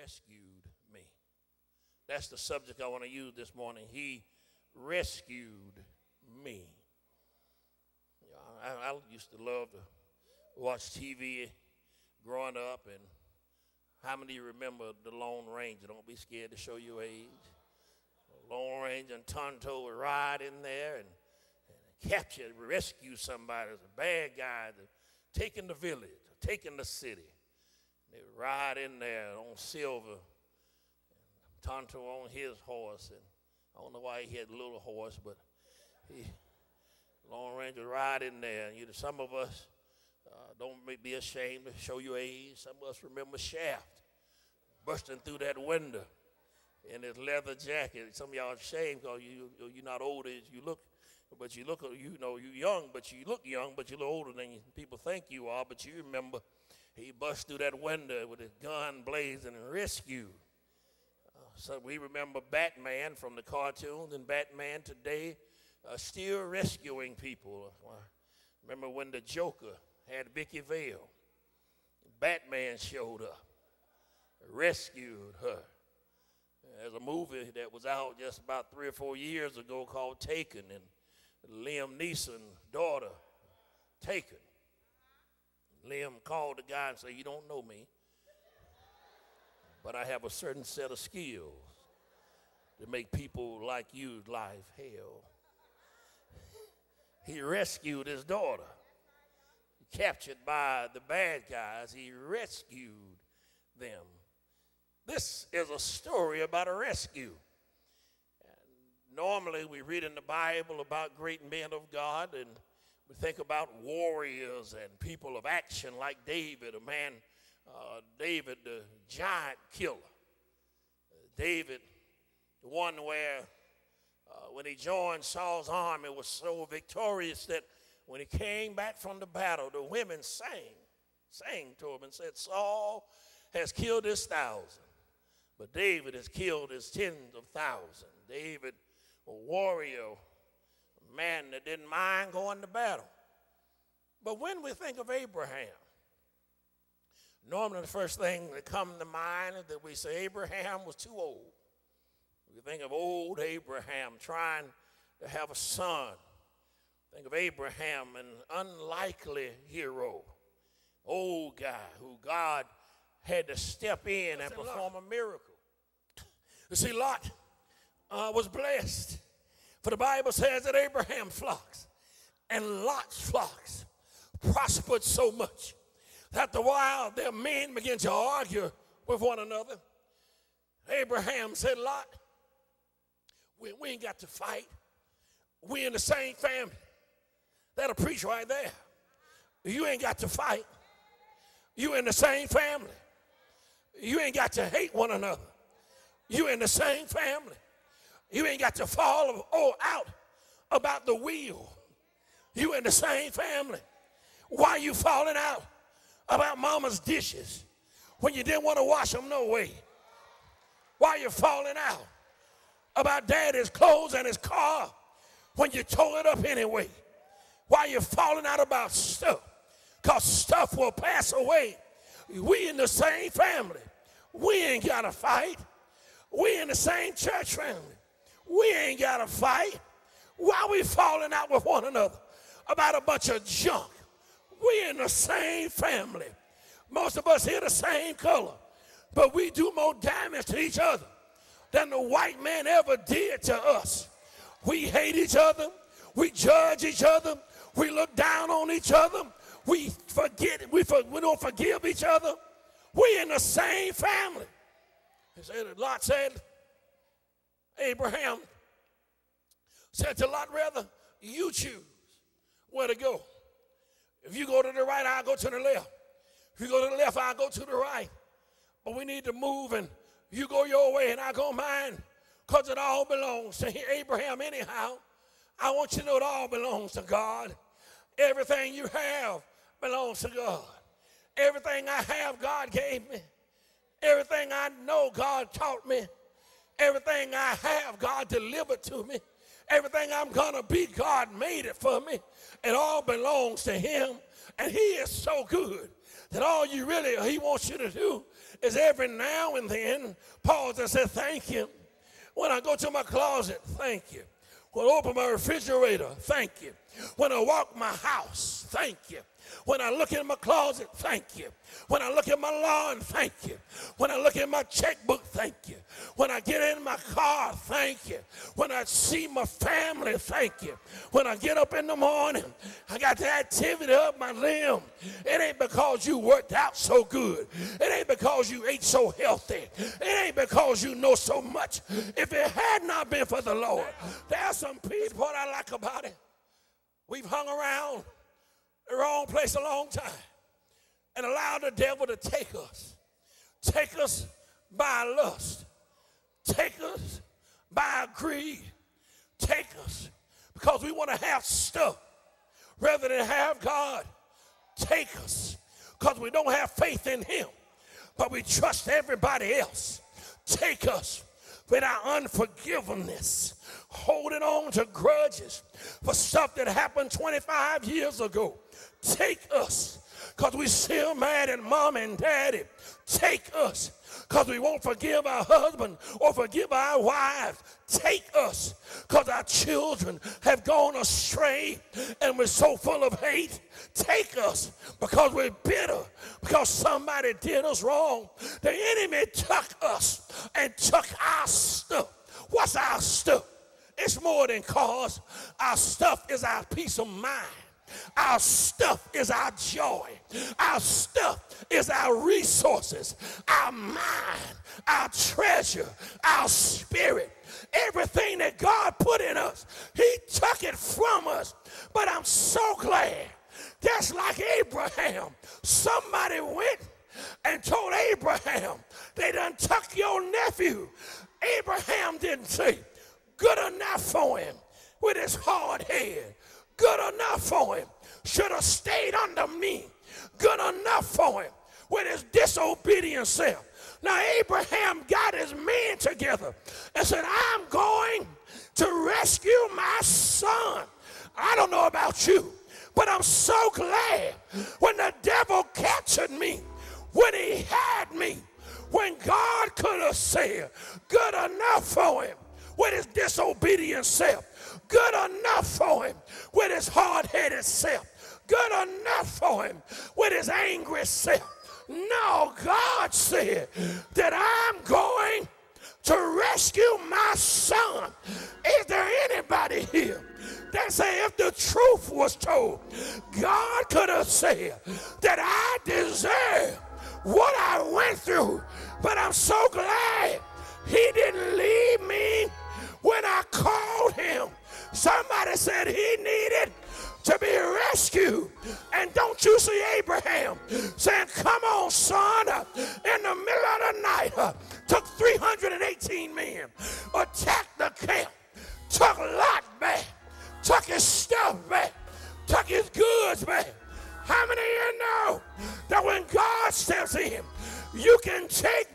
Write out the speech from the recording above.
rescued me. That's the subject I want to use this morning. He rescued me. I used to love to watch TV growing up, and how many of you remember the Lone Ranger? Don't be scared to show your age. Lone Ranger and Tonto would ride in there and capture, rescue somebody, a bad guy, taking the village, taking the city. They would ride in there on Silver, and Tonto on his horse, and I don't know why he had a little horse, but Lone Ranger would ride in there. And some of us don't be ashamed to show your age. Some of us remember Shaft busting through that window in his leather jacket. Some of y'all are ashamed because you're not old as you look. But you're young, but you look young, but you look older than people think you are. But you remember he bust through that window with his gun blazing and rescued. So we remember Batman from the cartoons, and Batman today still rescuing people. Remember when the Joker had Vicky Vale? Batman showed up, rescued her. There's a movie that was out just about 3 or 4 years ago called Taken, and Liam Neeson's daughter, Taken. Liam called the guy and said, "You don't know me, but I have a certain set of skills to make people like you's life hell." He rescued his daughter. Captured by the bad guys, he rescued them. This is a story about a rescue. Normally, we read in the Bible about great men of God, and we think about warriors and people of action like David, David, the giant killer. David, the one where when he joined Saul's army, was so victorious that when he came back from the battle, the women sang to him and said, "Saul has killed his 1,000, but David has killed his tens of thousands." David, a warrior, a man that didn't mind going to battle. But when we think of Abraham, normally the first thing that comes to mind is that we say Abraham was too old. We think of old Abraham trying to have a son. Think of Abraham, an unlikely hero, old guy who God had to step in and perform a miracle. You see, Lot was blessed. For the Bible says that Abraham's flocks and Lot's flocks prospered so much that while their men began to argue with one another, Abraham said, "Lot, we ain't got to fight. We in the same family." That'll preach right there. You ain't got to fight. You in the same family. You ain't got to hate one another. You in the same family. You ain't got to fall out about the wheel. You in the same family. Why you falling out about mama's dishes when you didn't want to wash them no way? Why you falling out about daddy's clothes and his car when you tore it up anyway? Why you falling out about stuff? Because stuff will pass away. We in the same family. We ain't got to fight. We in the same church family. We ain't got to fight. Why we falling out with one another about a bunch of junk? We in the same family. Most of us here the same color, but we do more damage to each other than the white man ever did to us. We hate each other. We judge each other. We look down on each other. We forget. We don't forgive each other. We in the same family. Lot said, Abraham said to Lot, "Rather, you choose where to go. If you go to the right, I'll go to the left. If you go to the left, I'll go to the right. But we need to move, and you go your way, and I go mine, because it all belongs to Abraham anyhow. I want you to know it all belongs to God. Everything you have belongs to God. Everything I have, God gave me. Everything I know, God taught me. Everything I have, God delivered to me. Everything I'm going to be, God made it for me. It all belongs to him. And he is so good that all he wants you to do is every now and then pause and say, thank you. When I go to my closet, thank you. When I open my refrigerator, thank you. When I walk my house, thank you. When I look in my closet, thank you. When I look at my lawn, thank you. When I look at my checkbook, thank you. When I get in my car, thank you. When I see my family, thank you. When I get up in the morning, I got the activity of my limb. It ain't because you worked out so good. It ain't because you ate so healthy. It ain't because you know so much. If it had not been for the Lord, there are some people, what I like about it, we've hung around the wrong place a long time and allowed the devil to take us by lust, take us by greed, take us because we want to have stuff rather than have God. Take us because we don't have faith in him, but we trust everybody else. Take us with our unforgiveness, holding on to grudges for stuff that happened 25 years ago. Take us because we still mad at mom and daddy. Take us because we won't forgive our husband or forgive our wives. Take us because our children have gone astray and we're so full of hate. Take us because we're bitter because somebody did us wrong. The enemy took us and took our stuff. What's our stuff? It's more than cars. Our stuff is our peace of mind. Our stuff is our joy. Our stuff is our resources, our mind, our treasure, our spirit. Everything that God put in us, he took it from us. But I'm so glad, just like Abraham, somebody went and told Abraham, they done took your nephew. Abraham didn't say, good enough for him with his hard head. Good enough for him. Should have stayed under me. Good enough for him with his disobedient self. Now Abraham got his men together and said, I'm going to rescue my son. I don't know about you, but I'm so glad when the devil captured me, when he had me, when God could have said, good enough for him with his disobedient self. Good enough for him with his hard-headed self. Good enough for him with his angry self. No, God said that I'm going to rescue my son. Is there anybody here that say if the truth was told, God could have said that I deserve what I went through, but I'm so glad he didn't leave me when I called him. Somebody said he needed to be rescued. And don't you see Abraham saying, come on, son, in the middle of the night, took 318 men, attacked the camp, took Lot back, took his stuff back, took his goods back. How many of you know that when God steps in, you can take